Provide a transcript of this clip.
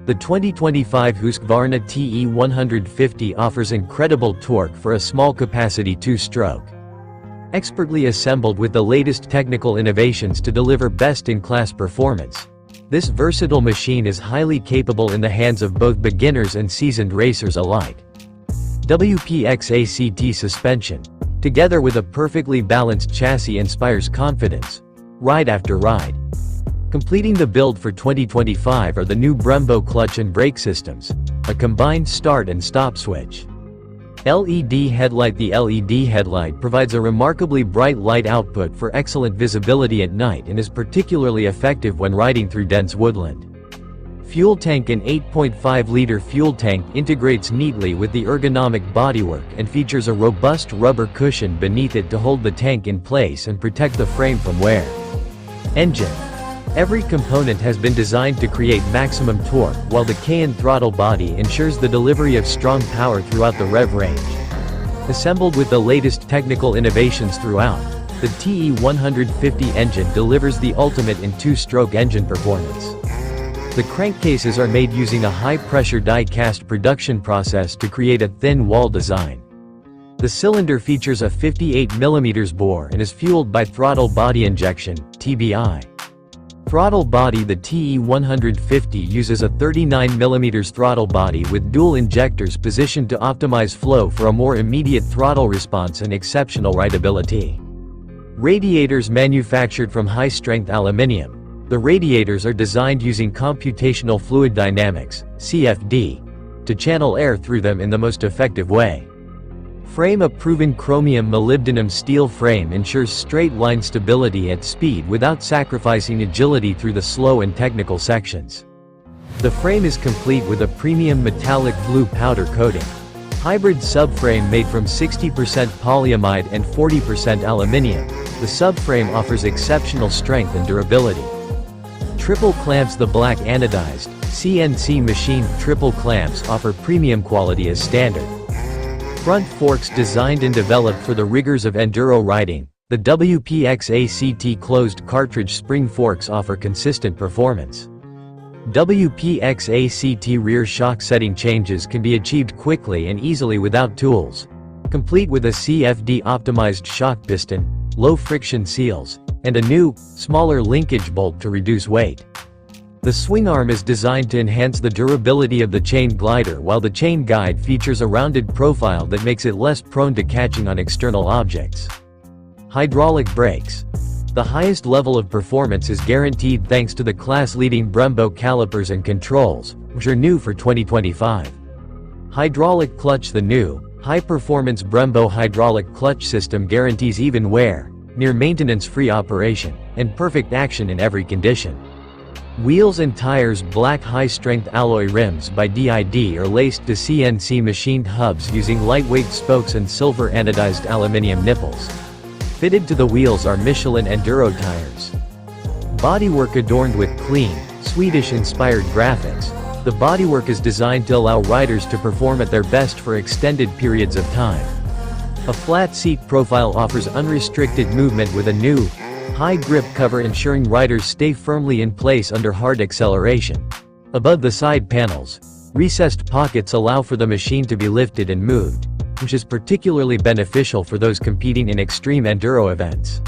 The 2025 Husqvarna TE150 offers incredible torque for a small-capacity two-stroke. Expertly assembled with the latest technical innovations to deliver best-in-class performance. This versatile machine is highly capable in the hands of both beginners and seasoned racers alike. XACT suspension, together with a perfectly balanced chassis, inspires confidence, ride after ride. Completing the build for 2025 are the new Brembo clutch and brake systems, a combined start and stop switch. LED headlight. The LED headlight provides a remarkably bright light output for excellent visibility at night and is particularly effective when riding through dense woodland. Fuel tank. An 8.5-liter fuel tank integrates neatly with the ergonomic bodywork and features a robust rubber cushion beneath it to hold the tank in place and protect the frame from wear. Engine. Every component has been designed to create maximum torque, while the Cayenne throttle body ensures the delivery of strong power throughout the rev range. Assembled with the latest technical innovations throughout, the TE150 engine delivers the ultimate in two-stroke engine performance. The crankcases are made using a high-pressure die-cast production process to create a thin wall design. The cylinder features a 58mm bore and is fueled by throttle body injection, TBI. Throttle body. The TE150 uses a 39mm throttle body with dual injectors positioned to optimize flow for a more immediate throttle response and exceptional rideability. Radiators. Manufactured from high-strength aluminium, the radiators are designed using computational fluid dynamics, CFD, to channel air through them in the most effective way. Frame. A proven chromium molybdenum steel frame ensures straight-line stability at speed without sacrificing agility through the slow and technical sections. The frame is complete with a premium metallic blue powder coating. Hybrid subframe made from 60% polyamide and 40% aluminium, the subframe offers exceptional strength and durability. Triple clamps. The black anodized, CNC machined triple clamps offer premium quality as standard. Front forks. Designed and developed for the rigors of enduro riding, the XACT closed cartridge spring forks offer consistent performance. XACT rear shock setting changes can be achieved quickly and easily without tools. Complete with a CFD optimized shock piston, low friction seals, and a new, smaller linkage bolt to reduce weight. The swing arm is designed to enhance the durability of the chain glider, while the chain guide features a rounded profile that makes it less prone to catching on external objects. Hydraulic brakes. The highest level of performance is guaranteed thanks to the class-leading Brembo calipers and controls, which are new for 2025. Hydraulic clutch. The new, high-performance Brembo hydraulic clutch system guarantees even wear, near maintenance-free operation, and perfect action in every condition. Wheels and tires. Black high-strength alloy rims by DID are laced to CNC machined hubs using lightweight spokes and silver anodized aluminium nipples. Fitted to the wheels are Michelin Enduro tires. Bodywork. Adorned with clean, Swedish-inspired graphics, the bodywork is designed to allow riders to perform at their best for extended periods of time. A flat seat profile offers unrestricted movement with a new, high grip cover, ensuring riders stay firmly in place under hard acceleration. Above the side panels, recessed pockets allow for the machine to be lifted and moved, which is particularly beneficial for those competing in extreme enduro events.